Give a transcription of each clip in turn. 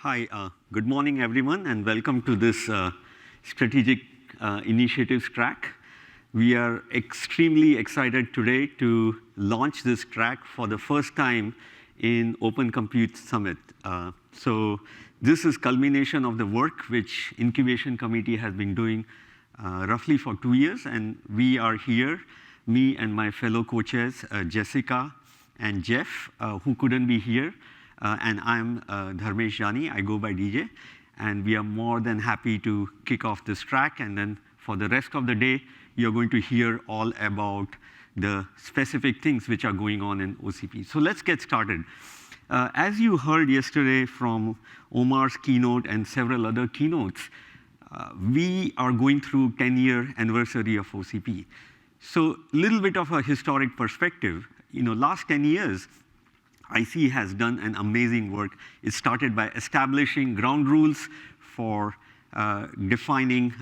Hi, good morning, everyone, and welcome to this strategic initiatives track. We are extremely excited today to launch this track for the first time in Open Compute Summit. So this is culmination of the work which Incubation Committee has been doing roughly for 2 years, and we are here, me and my fellow co-chairs, Jessica and Jeff, who couldn't be here. And I'm Dharmesh Jani, I go by DJ, and we are more than happy to kick off this track, and then for the rest of the day, you're going to hear all about the specific things which are going on in OCP. So let's get started. As you heard yesterday from Omar's keynote and several other keynotes, we are going through 10-year anniversary of OCP. So little bit of a historic perspective. Last 10 years, IC has done an amazing work. It started by establishing ground rules for defining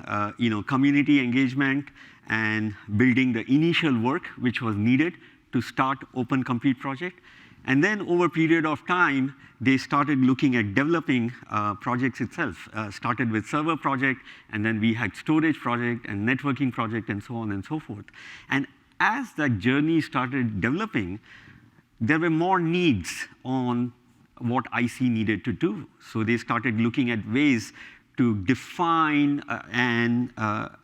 community engagement and building the initial work which was needed to start Open Compute project. And then over a period of time, they started looking at developing projects itself. Started with server project, and then we had storage project and networking project and so on and so forth. And as that journey started developing, there were more needs on what IC needed to do. So they started looking at ways to define and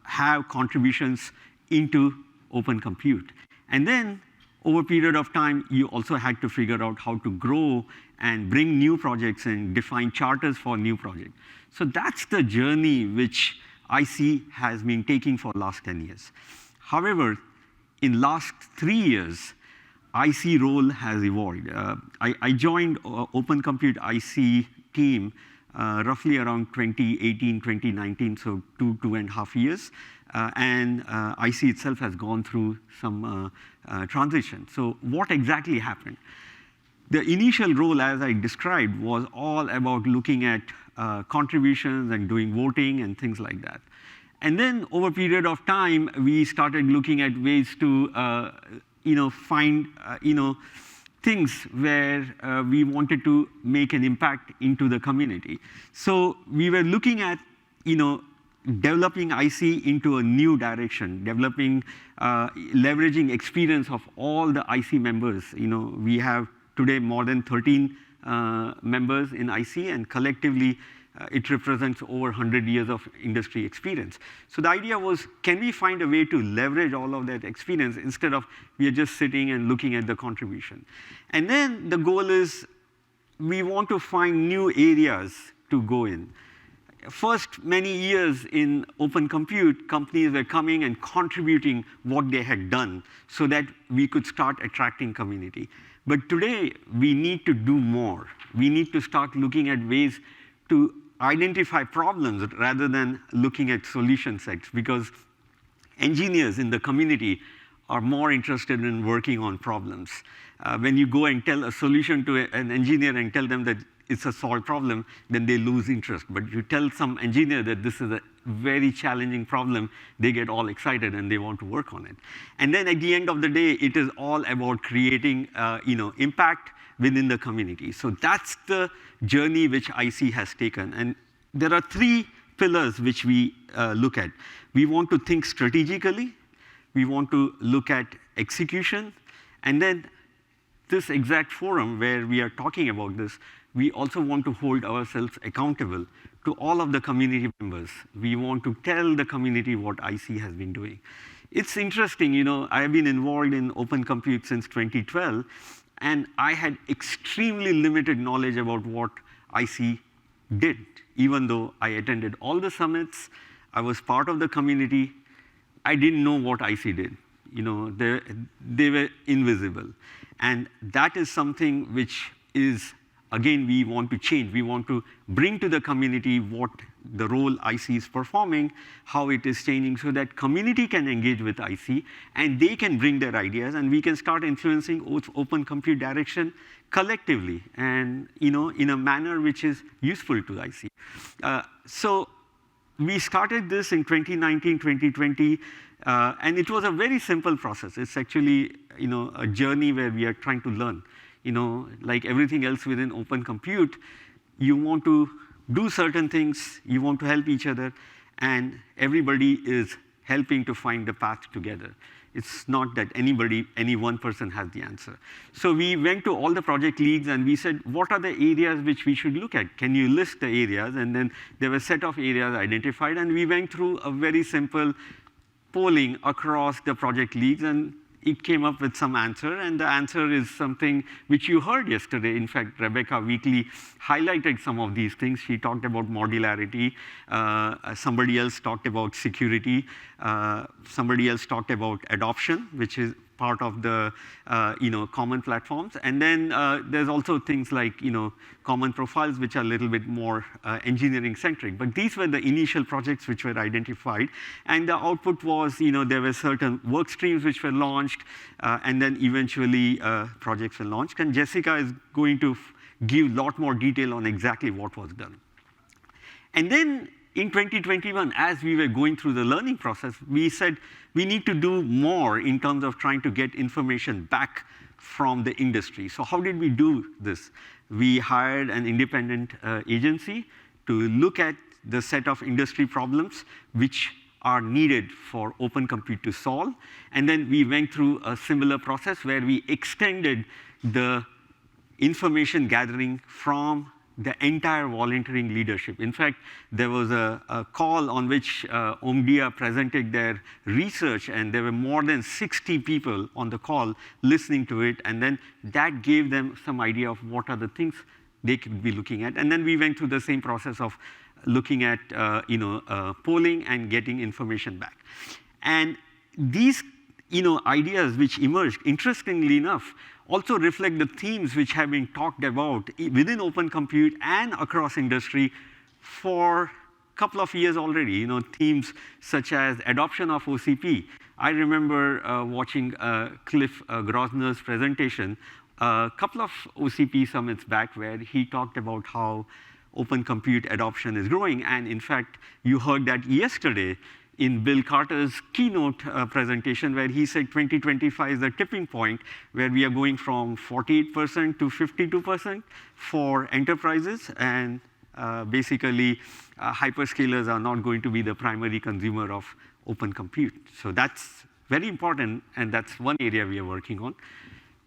have contributions into Open Compute. And then over a period of time, you also had to figure out how to grow and bring new projects and define charters for new projects. So that's the journey which IC has been taking for the last 10 years. However, in last 3 years, IC role has evolved. I joined Open Compute IC team roughly around 2018, 2019, so 2.5 years. And IC itself has gone through some transition. So what exactly happened? The initial role, as I described, was all about looking at contributions and doing voting and things like that. And then over a period of time, we started looking at ways to find things where we wanted to make an impact into the community. So we were looking at developing IC into a new direction, developing, leveraging experience of all the IC members. We have today more than 13 members in IC, and collectively it represents over 100 years of industry experience. So the idea was, can we find a way to leverage all of that experience instead of we are just sitting and looking at the contribution? And then the goal is, we want to find new areas to go in. First many years in Open Compute, companies were coming and contributing what they had done so that we could start attracting community. But today, we need to do more. We need to start looking at ways to identify problems rather than looking at solution sets, because engineers in the community are more interested in working on problems. When you go and tell a solution to an engineer and tell them that it's a solved problem, then they lose interest. But you tell some engineer that this is a very challenging problem, they get all excited and they want to work on it. And then at the end of the day, it is all about creating impact within the community. So that's the journey which IC has taken. And there are 3 pillars which we look at. We want to think strategically, we want to look at execution, and then this exact forum where we are talking about this, we also want to hold ourselves accountable to all of the community members. We want to tell the community what IC has been doing. It's interesting, I have been involved in Open Compute since 2012, and I had extremely limited knowledge about what IC did. Even though I attended all the summits, I was part of the community, I didn't know what IC did. They were invisible. And that is something which is, again, we want to change. We want to bring to the community what the role IC is performing, how it is changing, so that community can engage with IC and they can bring their ideas, and we can start influencing Open Compute direction collectively and in a manner which is useful to IC. So we started this in 2019, 2020, and it was a very simple process. It's actually a journey where we are trying to learn. Like everything else within Open Compute, you want to do certain things, you want to help each other, and everybody is helping to find the path together. It's not that any one person has the answer. So we went to all the project leads and we said, what are the areas which we should look at? Can you list the areas? And then there were a set of areas identified, and we went through a very simple polling across the project leads, and it came up with some answer, and the answer is something which you heard yesterday. In fact, Rebecca Weekly highlighted some of these things. She talked about modularity. Somebody else talked about security. Somebody else talked about adoption, which is part of the common platforms. And then there's also things like common profiles, which are a little bit more engineering centric. But these were the initial projects which were identified, and the output was there were certain work streams which were launched, and then eventually projects were launched. And Jessica is going to give a lot more detail on exactly what was done. And then in 2021, as we were going through the learning process, we said we need to do more in terms of trying to get information back from the industry. So how did we do this? We hired an independent agency to look at the set of industry problems which are needed for open compute to solve. And then we went through a similar process where we extended the information gathering from the entire volunteering leadership. In fact, there was a call on which Omdia presented their research, and there were more than 60 people on the call listening to it, and then that gave them some idea of what are the things they could be looking at. And then we went through the same process of looking at polling and getting information back. And these ideas which emerged, interestingly enough, also reflect the themes which have been talked about within open compute and across industry for a couple of years already. Themes such as adoption of OCP. I remember watching Cliff Grosner's presentation a couple of OCP summits back, where he talked about how open compute adoption is growing. And in fact, you heard that yesterday in Bill Carter's keynote presentation, where he said 2025 is the tipping point where we are going from 48% to 52% for enterprises, and basically hyperscalers are not going to be the primary consumer of open compute. So that's very important, and that's one area we are working on.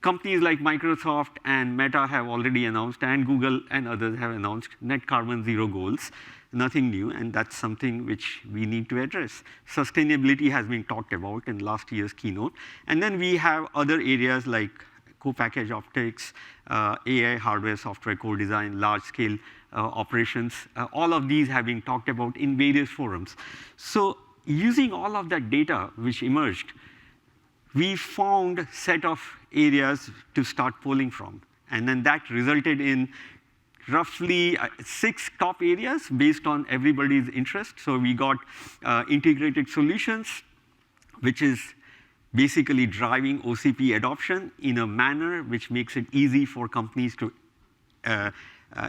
Companies like Microsoft and Meta have already announced, and Google and others have announced net carbon zero goals. Nothing new, and that's something which we need to address. Sustainability has been talked about in last year's keynote. And then we have other areas like co-packaged optics, AI, hardware, software, co-design, large-scale operations. All of these have been talked about in various forums. So using all of that data which emerged, we found a set of areas to start polling from. And then that resulted in roughly 6 top areas based on everybody's interest. So we got integrated solutions, which is basically driving OCP adoption in a manner which makes it easy for companies to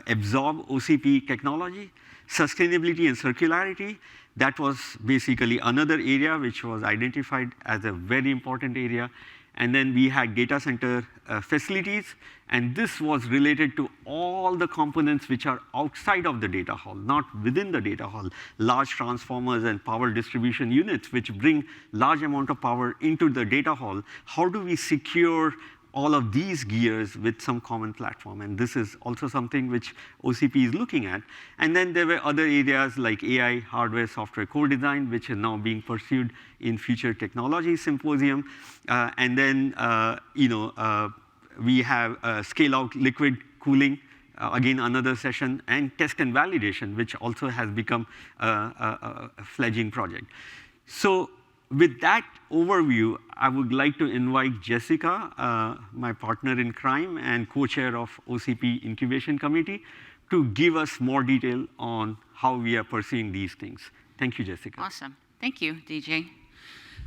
absorb OCP technology. Sustainability and circularity, that was basically another area which was identified as a very important area. And then we had data center facilities, and this was related to all the components which are outside of the data hall, not within the data hall. Large transformers and power distribution units which bring large amount of power into the data hall. How do we secure all of these gears with some common platform? And this is also something which OCP is looking at. And then there were other areas like AI, hardware, software, co-design, which are now being pursued in Future Technology Symposium. And then we have scale-out liquid cooling, again another session, and test and validation, which also has become a fledgling project. So with that overview, I would like to invite Jessica, my partner in crime and co-chair of OCP Incubation Committee, to give us more detail on how we are pursuing these things. Thank you, Jessica. Awesome. Thank you, DJ.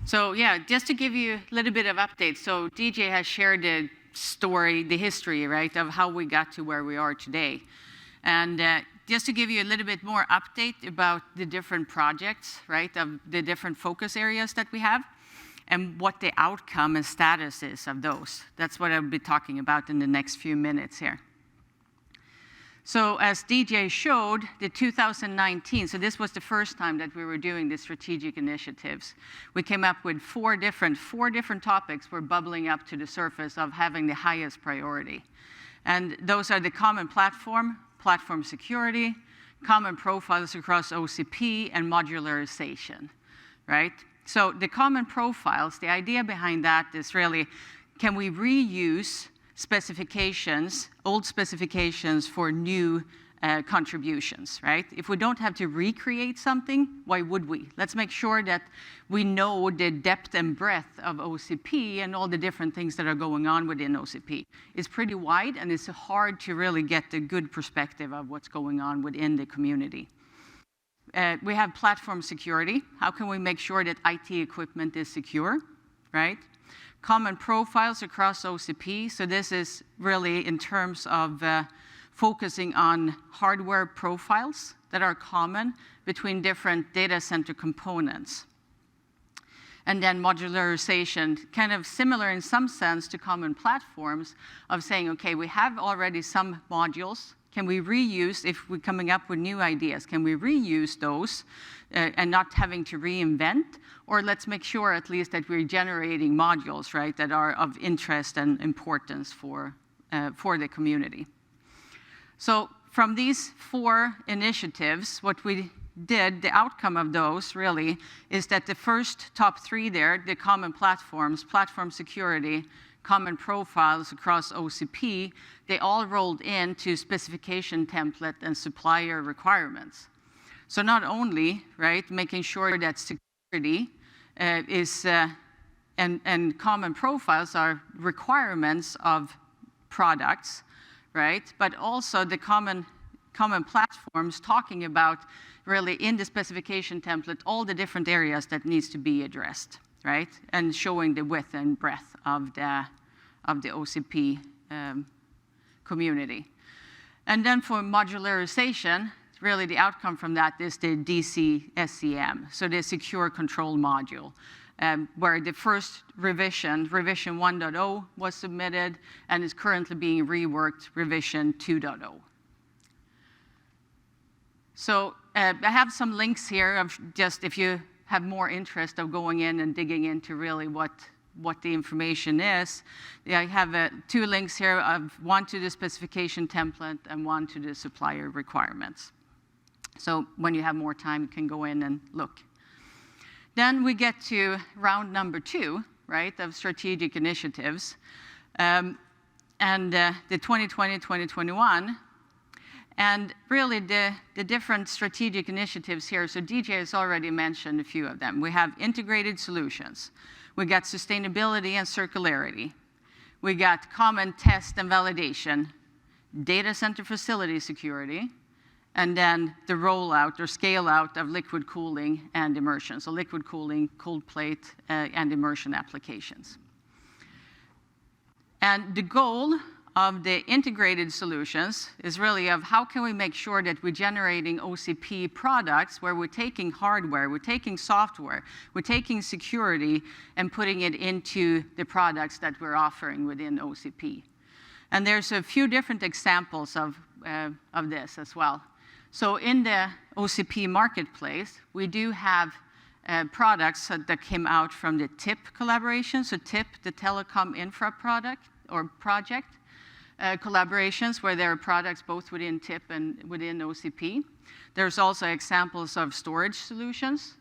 So yeah, just to give you a little bit of update. So DJ has shared the story, the history, right, of how we got to where we are today. And just to give you a little bit more update about the different projects, right, of the different focus areas that we have, and what the outcome and status is of those. That's what I'll be talking about in the next few minutes here. So as DJ showed, the 2019, so this was the first time that we were doing the strategic initiatives. We came up with four different topics were bubbling up to the surface of having the highest priority. And those are the common platform security, common profiles across OCP, and modularization, right? So the common profiles, the idea behind that is really, can we reuse specifications, old specifications for new contributions, right? If we don't have to recreate something, why would we? Let's make sure that we know the depth and breadth of OCP and all the different things that are going on within OCP. It's pretty wide, and it's hard to really get a good perspective of what's going on within the community. We have platform security. How can we make sure that IT equipment is secure, right? Common profiles across OCP. So this is really in terms of focusing on hardware profiles that are common between different data center components. And then modularization, kind of similar in some sense to common platforms of saying, okay, we have already some modules. Can we reuse, if we're coming up with new ideas, can we reuse those and not having to reinvent? Or let's make sure at least that we're generating modules, right, that are of interest and importance for the community. So from these four initiatives, what we did, the outcome of those really, is that the first top three there, the common platforms, platform security, common profiles across OCP, they all rolled into specification template and supplier requirements. So not only, right, making sure that security and common profiles are requirements of products, right, but also the common platforms talking about really in the specification template all the different areas that needs to be addressed, right, and showing the width and breadth of the OCP community. And then for modularization, really the outcome from that is the DC SCM, so the secure control module, where the first revision 1.0 was submitted and is currently being reworked, revision 2.0. So I have some links here of just if you have more interest of going in and digging into really what the information is. I have two links here, of one to the specification template and one to the supplier requirements. So when you have more time, you can go in and look. Then we get to round number 2, right, of strategic initiatives, and the 2020-2021. And really the different strategic initiatives here, so DJ has already mentioned a few of them. We have integrated solutions. We got sustainability and circularity. We got common test and validation, data center facility security, and then the rollout or scale out of liquid cooling and immersion. So liquid cooling, cold plate, and immersion applications. And the goal of the integrated solutions is really of how can we make sure that we're generating OCP products where we're taking hardware, we're taking software, we're taking security and putting it into the products that we're offering within OCP. And there's a few different examples of this as well. So in the OCP marketplace, we do have products that came out from the TIP collaboration. So TIP, the telecom infra product or project, collaborations where there are products both within TIP and within OCP. There's also examples of storage solutions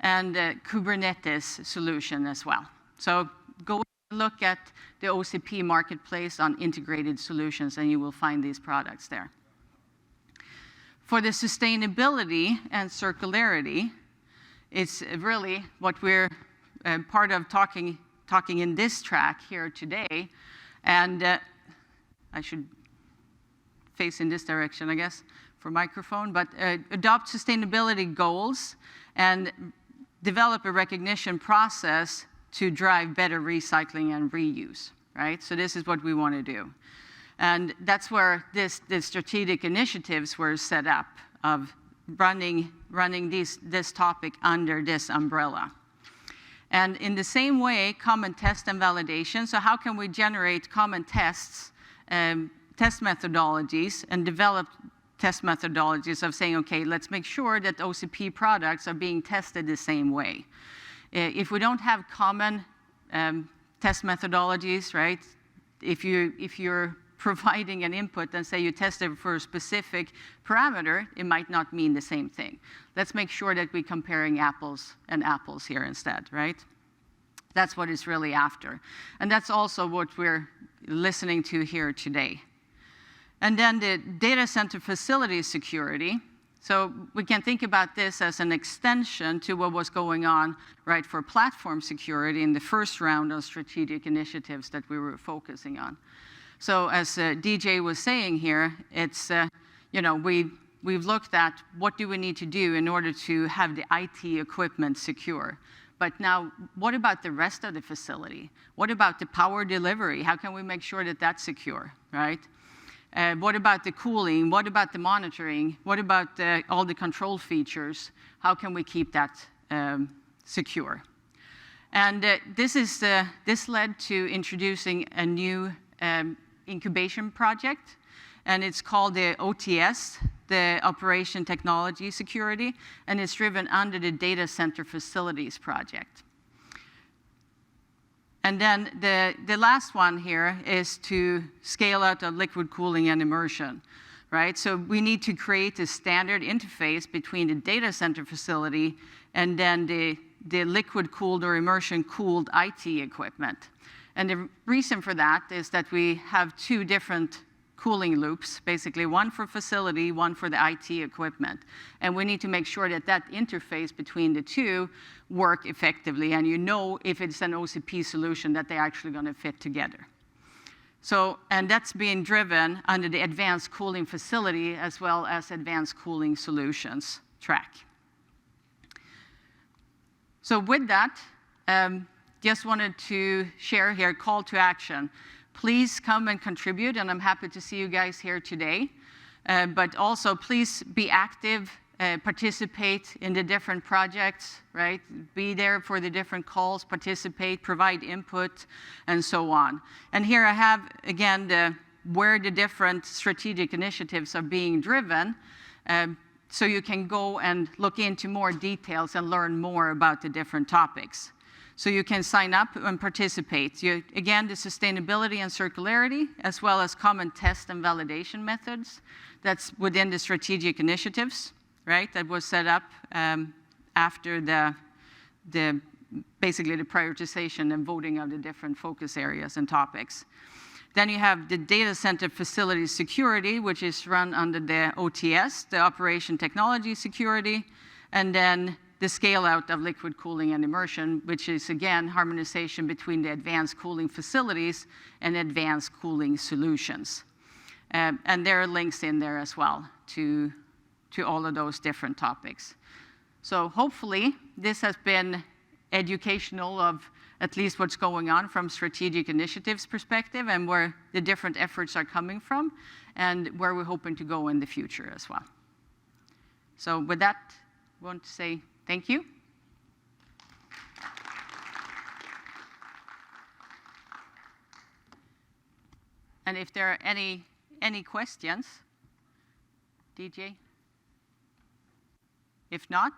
and Kubernetes solution as well. So go look at the OCP marketplace on integrated solutions and you will find these products there. For the sustainability and circularity, it's really what we're part of talking in this track here today. And I should face in this direction, I guess, for microphone, but adopt sustainability goals and develop a recognition process to drive better recycling and reuse, right? So this is what we want to do. And that's where the strategic initiatives were set up of running this topic under this umbrella. And in the same way, common test and validation. So how can we generate common tests test methodologies and developed test methodologies of saying, okay, let's make sure that OCP products are being tested the same way. If we don't have common test methodologies, right? If you're providing an input and say you test it for a specific parameter, it might not mean the same thing. Let's make sure that we're comparing apples and apples here instead, right? That's what it's really after. And that's also what we're listening to here today. And then the data center facility security. So we can think about this as an extension to what was going on, right, for platform security in the first round of strategic initiatives that we were focusing on. So as DJ was saying here, it's, we've looked at what do we need to do in order to have the IT equipment secure. But now, what about the rest of the facility? What about the power delivery? How can we make sure that that's secure, right? What about the cooling? What about the monitoring? What about all the control features? How can we keep that secure? And this led to introducing a new incubation project, and it's called the OTS, the Operation Technology Security, and it's driven under the Data Center Facilities Project. And then the last one here is to scale out of liquid cooling and immersion, right? So we need to create a standard interface between the data center facility and then the liquid cooled or immersion cooled IT equipment. And the reason for that is that we have two different cooling loops, basically one for facility, one for the IT equipment. And we need to make sure that that interface between the two work effectively, and you know if it's an OCP solution that they're actually going to fit together. So, and that's being driven under the advanced cooling facility as well as advanced cooling solutions track. So with that, just wanted to share here, call to action. Please come and contribute, and I'm happy to see you guys here today. But also, please be active, participate in the different projects, right? Be there for the different calls, participate, provide input, and so on. And here I have, again, where the different strategic initiatives are being driven, so you can go and look into more details and learn more about the different topics. So you can sign up and participate. Again, the sustainability and circularity, as well as common test and validation methods. That's within the strategic initiatives, right? That was set up after basically the prioritization and voting of the different focus areas and topics. Then you have the data center facility security, which is run under the OTS, the Operation Technology Security, and then the scale out of liquid cooling and immersion, which is, again, harmonization between the advanced cooling facilities and advanced cooling solutions. And there are links in there as well to all of those different topics. So hopefully, this has been educational of at least what's going on from strategic initiatives perspective and where the different efforts are coming from and where we're hoping to go in the future as well. So with that, I want to say thank you. And if there are any questions, DJ? If not?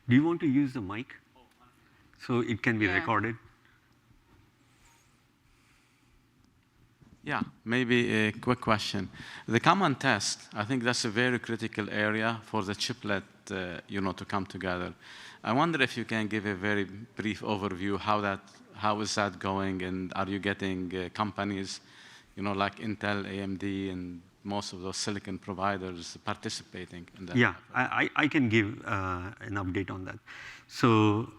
Do you want to use the mic so it can be recorded? Yeah, maybe a quick question. The common test, I think that's a very critical area for the chiplet, to come together. I wonder if you can give a very brief overview how is that going, and are you getting companies, like Intel, AMD, and most of those silicon providers participating in that? Yeah, I can give an update on that. So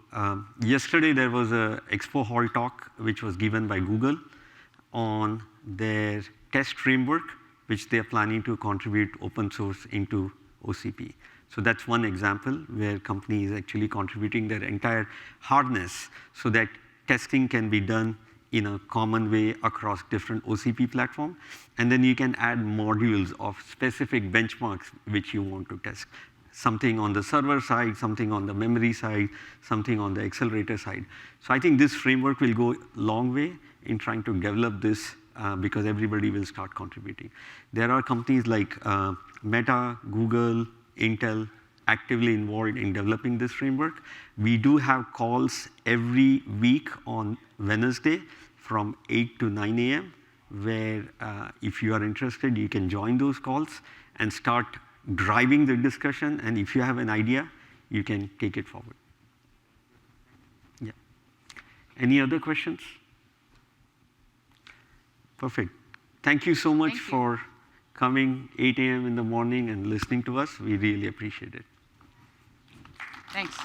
yesterday there was a Expo Hall talk which was given by Google on their test framework, which they are planning to contribute open source into OCP. So that's one example where company is actually contributing their entire hardness so that testing can be done in a common way across different OCP platforms. And then you can add modules of specific benchmarks which you want to test. Something on the server side, something on the memory side, something on the accelerator side. So I think this framework will go a long way in trying to develop this because everybody will start contributing. There are companies like Meta, Google, Intel, actively involved in developing this framework. We do have calls every week on Wednesday from 8 to 9 a.m., where if you are interested, you can join those calls and start driving the discussion. And if you have an idea, you can take it forward. Yeah. Any other questions? Perfect. Thank you so much for coming 8 a.m. in the morning and listening to us. We really appreciate it. Thanks.